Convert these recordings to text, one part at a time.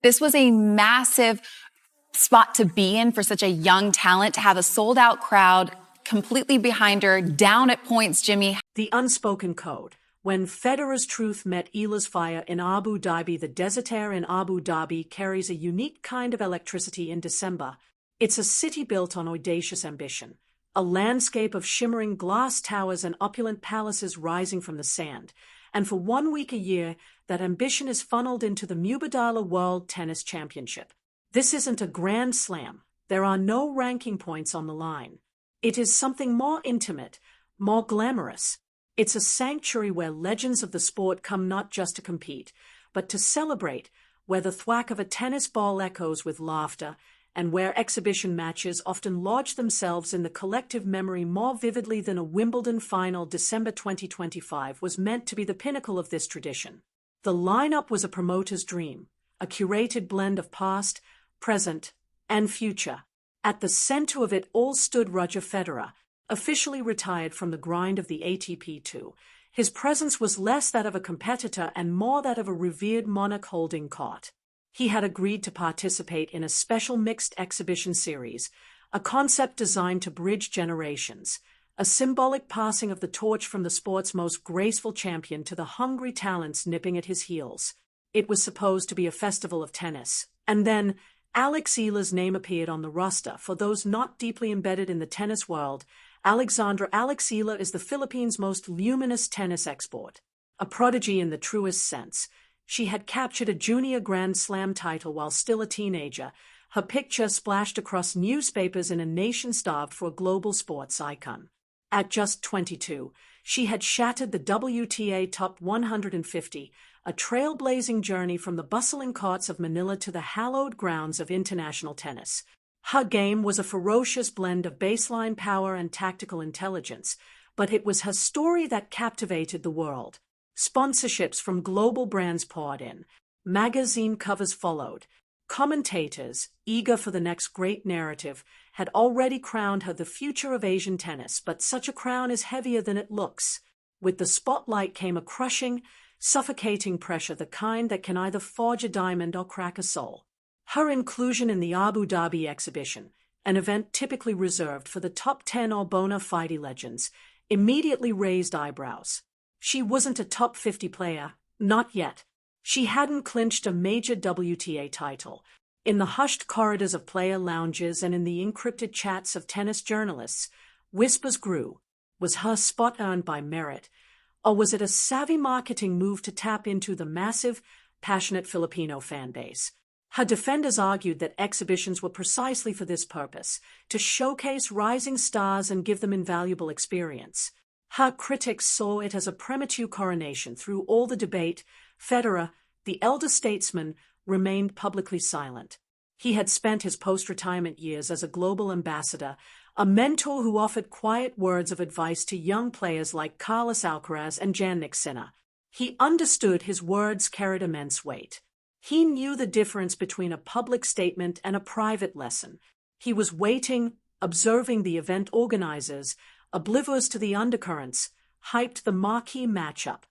This was a massive spot to be in for such a young talent, to have a sold-out crowd completely behind her, down at points, Jimmy. The unspoken code. When Federer's truth met Eala's fire in Abu Dhabi, the desert air in Abu Dhabi carries a unique kind of electricity in December. It's a city built on audacious ambition, a landscape of shimmering glass towers and opulent palaces rising from the sand. And for 1 week a year, that ambition is funneled into the Mubadala World Tennis Championship. This isn't a grand slam. There are no ranking points on the line. It is something more intimate, more glamorous. It's a sanctuary where legends of the sport come not just to compete, but to celebrate, where the thwack of a tennis ball echoes with laughter, and where exhibition matches often lodge themselves in the collective memory more vividly than a Wimbledon final. December 2025 was meant to be the pinnacle of this tradition. The lineup was a promoter's dream, a curated blend of past, present, and future. At the center of it all stood Roger Federer, officially retired from the grind of the ATP Tour. His presence was less that of a competitor and more that of a revered monarch holding court. He had agreed to participate in a special mixed exhibition series, a concept designed to bridge generations, a symbolic passing of the torch from the sport's most graceful champion to the hungry talents nipping at his heels. It was supposed to be a festival of tennis. And then, Alex Eala's name appeared on the roster. For those not deeply embedded in the tennis world, Alexandra, Alex Eala is the Philippines' most luminous tennis export. A prodigy in the truest sense. She had captured a junior Grand Slam title while still a teenager, her picture splashed across newspapers in a nation starved for a global sports icon. At just 22, she had shattered the WTA Top 150, a trailblazing journey from the bustling courts of Manila to the hallowed grounds of international tennis. Her game was a ferocious blend of baseline power and tactical intelligence, but it was her story that captivated the world. Sponsorships from global brands poured in. Magazine covers followed. Commentators, eager for the next great narrative, had already crowned her the future of Asian tennis, but such a crown is heavier than it looks. With the spotlight came a crushing, suffocating pressure, the kind that can either forge a diamond or crack a soul. Her inclusion in the Abu Dhabi exhibition, an event typically reserved for the top 10 or bona fide legends, immediately raised eyebrows. She wasn't a top 50 player, not yet. She hadn't clinched a major WTA title. In the hushed corridors of player lounges and in the encrypted chats of tennis journalists, whispers grew. Was her spot earned by merit? Or was it a savvy marketing move to tap into the massive, passionate Filipino fan base? Her defenders argued that exhibitions were precisely for this purpose, to showcase rising stars and give them invaluable experience. Her critics saw it as a premature coronation. Through all the debate, Federer, the elder statesman, remained publicly silent. He had spent his post-retirement years as a global ambassador, a mentor who offered quiet words of advice to young players like Carlos Alcaraz and Jannik Sinner. He understood his words carried immense weight. He knew the difference between a public statement and a private lesson. He was waiting, observing the event organizers, oblivious to the undercurrents, hyped the marquee matchup.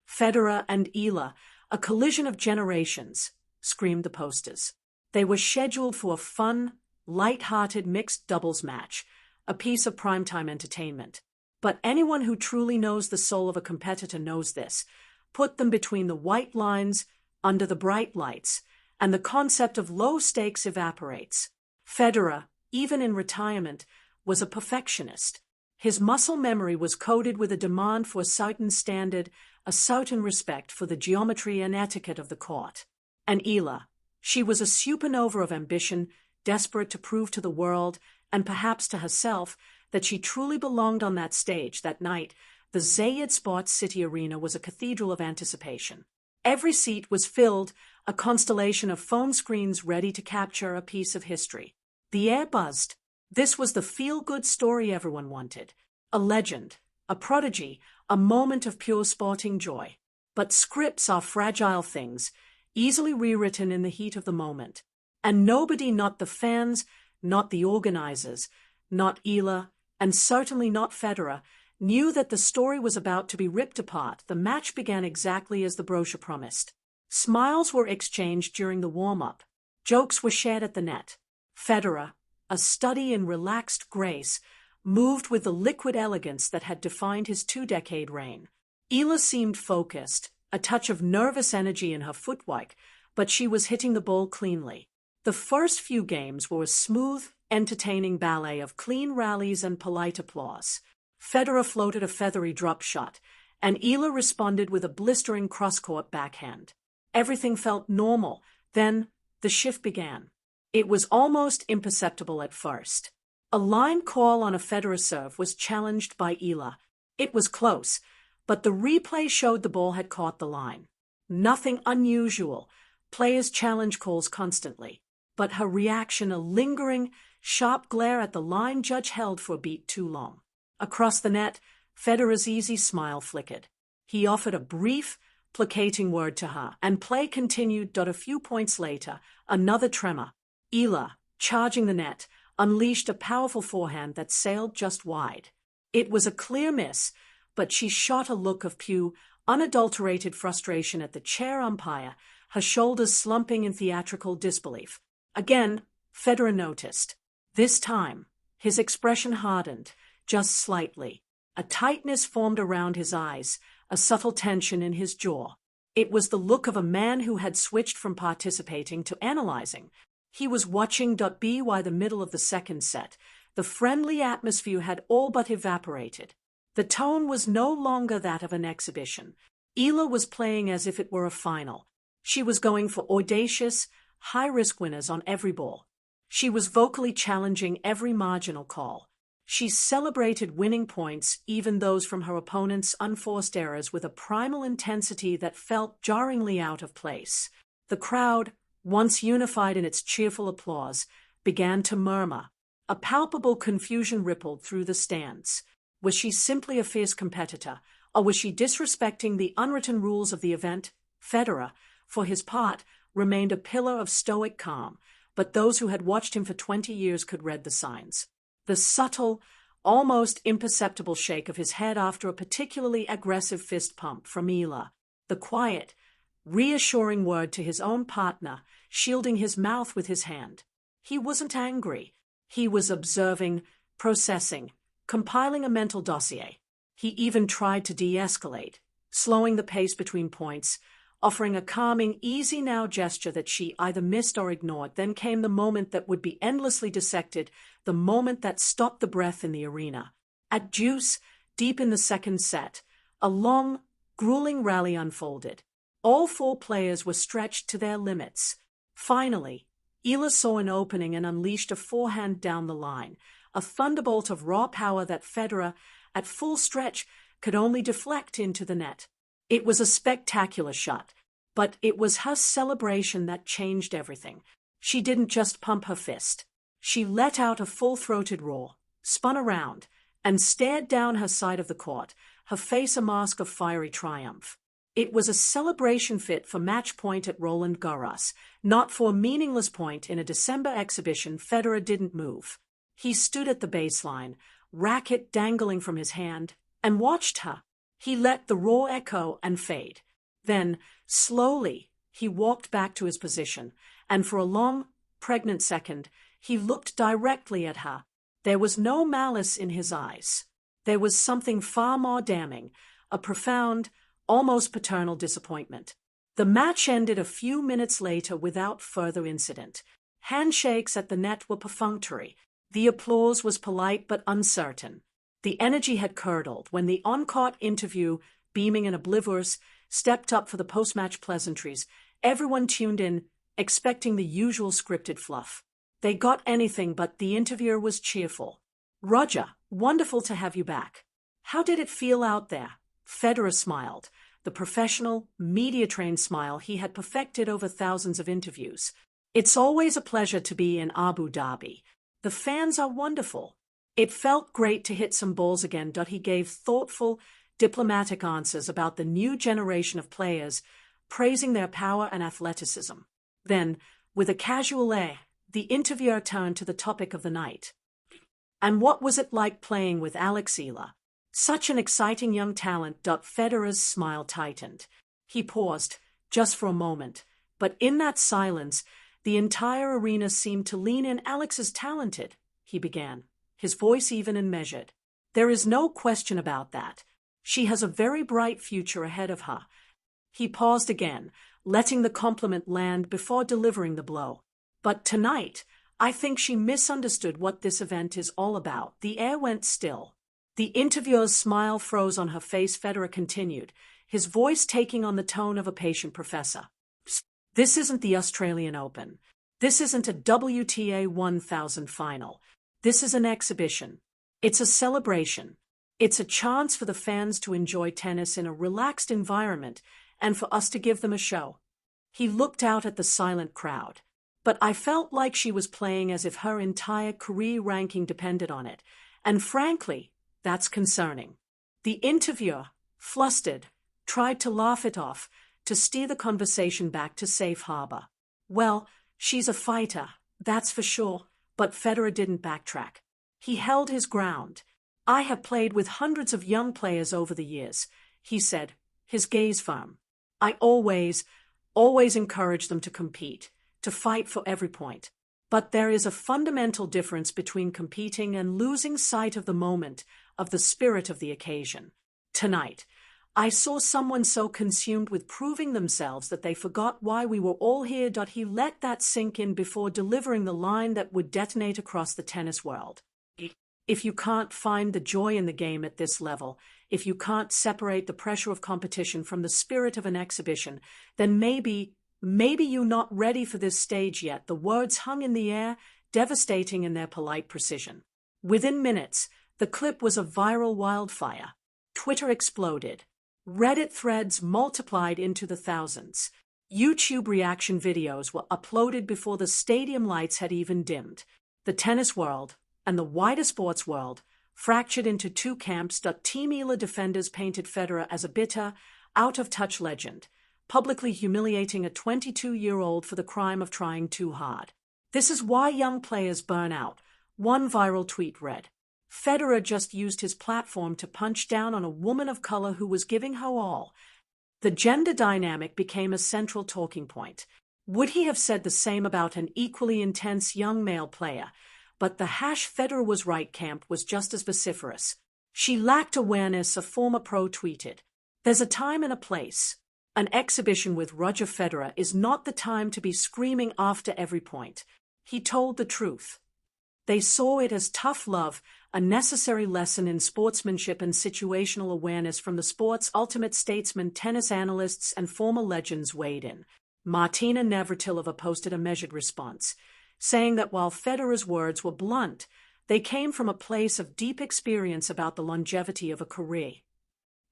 Federer and Eala, a collision of generations, screamed the posters. They were scheduled for a fun, light-hearted mixed doubles match, a piece of primetime entertainment. But anyone who truly knows the soul of a competitor knows this. Put them between the white lines, under the bright lights, and the concept of low stakes evaporates. Federer, even in retirement, was a perfectionist. His muscle memory was coded with a demand for a certain standard, a certain respect for the geometry and etiquette of the court. And Eala, she was a supernova of ambition, desperate to prove to the world, and perhaps to herself, that she truly belonged on that stage. That night, the Zayed Sports City Arena was a cathedral of anticipation. Every seat was filled, a constellation of phone screens ready to capture a piece of history. The air buzzed. This was the feel-good story everyone wanted. A legend, a prodigy, a moment of pure sporting joy. But scripts are fragile things, easily rewritten in the heat of the moment. And nobody, not the fans, not the organizers, not Eala, and certainly not Federer, knew that the story was about to be ripped apart. The match began exactly as the brochure promised. Smiles were exchanged during the warm-up. Jokes were shared at the net. Federer, a study in relaxed grace, moved with the liquid elegance that had defined his two-decade reign. Eala seemed focused, a touch of nervous energy in her footwork, but she was hitting the ball cleanly. The first few games were a smooth, entertaining ballet of clean rallies and polite applause. Federer floated a feathery drop shot, and Eala responded with a blistering cross-court backhand. Everything felt normal. Then the shift began. It was almost imperceptible at first. A line call on a Federer serve was challenged by Eala. It was close, but the replay showed the ball had caught the line. Nothing unusual. Players challenge calls constantly. But her reaction, a lingering, sharp glare at the line judge, held for a beat too long. Across the net, Federer's easy smile flickered. He offered a brief, placating word to her, and play continued. A few points later, another tremor. Eala, charging the net, unleashed a powerful forehand that sailed just wide. It was a clear miss, but she shot a look of pure, unadulterated frustration at the chair umpire, her shoulders slumping in theatrical disbelief. Again, Federer noticed. This time, his expression hardened, just slightly. A tightness formed around his eyes, a subtle tension in his jaw. It was the look of a man who had switched from participating to analyzing. He was watching. By the middle of the second set, the friendly atmosphere had all but evaporated. The tone was no longer that of an exhibition. Eala was playing as if it were a final. She was going for audacious, high-risk winners on every ball. She was vocally challenging every marginal call. She celebrated winning points, even those from her opponent's unforced errors, with a primal intensity that felt jarringly out of place. The crowd, once unified in its cheerful applause, began to murmur. A palpable confusion rippled through the stands. Was she simply a fierce competitor, or was she disrespecting the unwritten rules of the event? Federer, for his part, remained a pillar of stoic calm, but those who had watched him for 20 years could read the signs. The subtle, almost imperceptible shake of his head after a particularly aggressive fist pump from Eala. The quiet, reassuring word to his own partner, shielding his mouth with his hand. He wasn't angry. He was observing, processing, compiling a mental dossier. He even tried to de-escalate, slowing the pace between points, offering a calming, easy now gesture that she either missed or ignored. Then came the moment that would be endlessly dissected, the moment that stopped the breath in the arena. At deuce, deep in the second set, a long, grueling rally unfolded. All four players were stretched to their limits. Finally, Eala saw an opening and unleashed a forehand down the line, a thunderbolt of raw power that Federer, at full stretch, could only deflect into the net. It was a spectacular shot, but it was her celebration that changed everything. She didn't just pump her fist. She let out a full-throated roar, spun around, and stared down her side of the court, her face a mask of fiery triumph. It was a celebration fit for match point at Roland Garros, not for a meaningless point in a December exhibition. Federer didn't move. He stood at the baseline, racket dangling from his hand, and watched her. He let the roar echo and fade. Then, slowly, he walked back to his position, and for a long, pregnant second, he looked directly at her. There was no malice in his eyes. There was something far more damning, a profound, almost paternal disappointment. The match ended a few minutes later without further incident. Handshakes at the net were perfunctory. The applause was polite but uncertain. The energy had curdled when the on-court interview, beaming and oblivious, stepped up for the post-match pleasantries. Everyone tuned in, expecting the usual scripted fluff. They got anything, but the interviewer was cheerful. "Roger, wonderful to have you back. How did it feel out there?" Federer smiled, the professional, media-trained smile he had perfected over thousands of interviews. "It's always a pleasure to be in Abu Dhabi. The fans are wonderful. It felt great to hit some balls again." He gave thoughtful, diplomatic answers about the new generation of players, praising their power and athleticism. Then, with a casual air, the interviewer turned to the topic of the night. "And what was it like playing with Alex Eala? Such an exciting young talent." Federer's smile tightened. He paused, just for a moment. But in that silence, the entire arena seemed to lean in. "Alex is talented," he began, his voice even and measured. "There is no question about that. She has a very bright future ahead of her." He paused again, letting the compliment land before delivering the blow. "But tonight, I think she misunderstood what this event is all about." The air went still. The interviewer's smile froze on her face. Federer continued, his voice taking on the tone of a patient professor. "This isn't the Australian Open. This isn't a WTA 1000 final. This is an exhibition. It's a celebration. It's a chance for the fans to enjoy tennis in a relaxed environment and for us to give them a show." He looked out at the silent crowd. "But I felt like she was playing as if her entire career ranking depended on it, and frankly, that's concerning." The interviewer, flustered, tried to laugh it off, to steer the conversation back to safe harbor. "Well, she's a fighter, that's for sure," but Federer didn't backtrack. He held his ground. "I have played with hundreds of young players over the years," he said, his gaze firm. "I always encourage them to compete, to fight for every point. But there is a fundamental difference between competing and losing sight of the moment, of the spirit of the occasion. Tonight, I saw someone so consumed with proving themselves that they forgot why we were all here." He let that sink in before delivering the line that would detonate across the tennis world. "If you can't find the joy in the game at this level, if you can't separate the pressure of competition from the spirit of an exhibition, then maybe you're not ready for this stage yet." The words hung in the air, devastating in their polite precision. Within minutes, the clip was a viral wildfire. Twitter exploded. Reddit threads multiplied into the thousands. YouTube reaction videos were uploaded before the stadium lights had even dimmed. The tennis world, and the wider sports world, fractured into two camps. Team Eala defenders painted Federer as a bitter, out-of-touch legend, publicly humiliating a 22-year-old for the crime of trying too hard. "This is why young players burn out," one viral tweet read. Federer just used his platform to punch down on a woman of color who was giving her all. The gender dynamic became a central talking point. Would he have said the same about an equally intense young male player? But the #Federer was right camp was just as vociferous. "She lacked awareness," a former pro tweeted. "There's a time and a place. An exhibition with Roger Federer is not the time to be screaming after every point." He told the truth. They saw it as tough love, a necessary lesson in sportsmanship and situational awareness. From the sport's ultimate statesman, tennis analysts and former legends weighed in. Martina Navratilova posted a measured response, saying that while Federer's words were blunt, they came from a place of deep experience about the longevity of a career.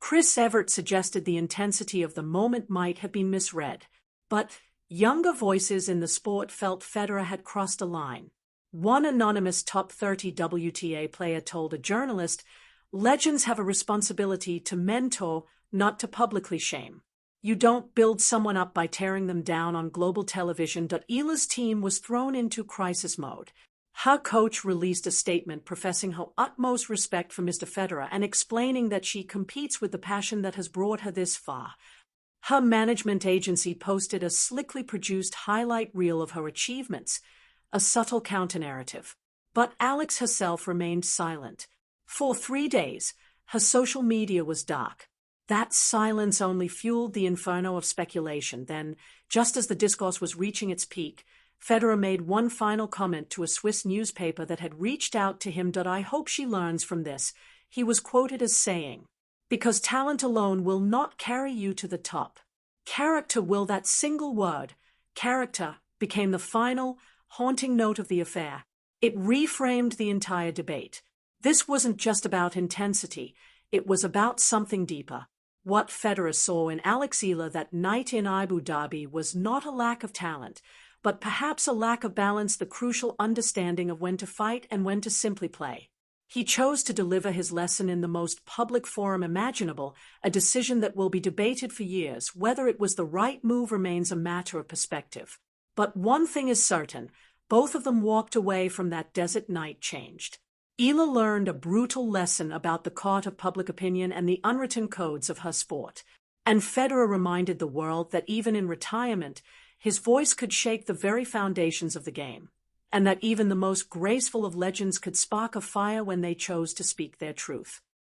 Chris Evert suggested the intensity of the moment might have been misread, but younger voices in the sport felt Federer had crossed a line. One anonymous top 30 WTA player told a journalist, "Legends have a responsibility to mentor, not to publicly shame. You don't build someone up by tearing them down on global television." Eala's team was thrown into crisis mode. Her coach released a statement professing her utmost respect for Mr. Federer and explaining that she competes with the passion that has brought her this far. Her management agency posted a slickly produced highlight reel of her achievements, a subtle counter-narrative. But Alex herself remained silent. For 3 days, her social media was dark. That silence only fueled the inferno of speculation. Then, just as the discourse was reaching its peak, Federer made one final comment to a Swiss newspaper that had reached out to him. "I hope she learns from this," he was quoted as saying, "because talent alone will not carry you to the top. Character will." That single word, character, became the final, haunting note of the affair. It reframed the entire debate. This wasn't just about intensity, it was about something deeper. What Federer saw in Alex Eala that night in Abu Dhabi was not a lack of talent, but perhaps a lack of balance, the crucial understanding of when to fight and when to simply play. He chose to deliver his lesson in the most public forum imaginable, a decision that will be debated for years. Whether it was the right move remains a matter of perspective. But one thing is certain, both of them walked away from that desert night changed. Eala learned a brutal lesson about the court of public opinion and the unwritten codes of her sport. And Federer reminded the world that even in retirement, his voice could shake the very foundations of the game, and that even the most graceful of legends could spark a fire when they chose to speak their truth.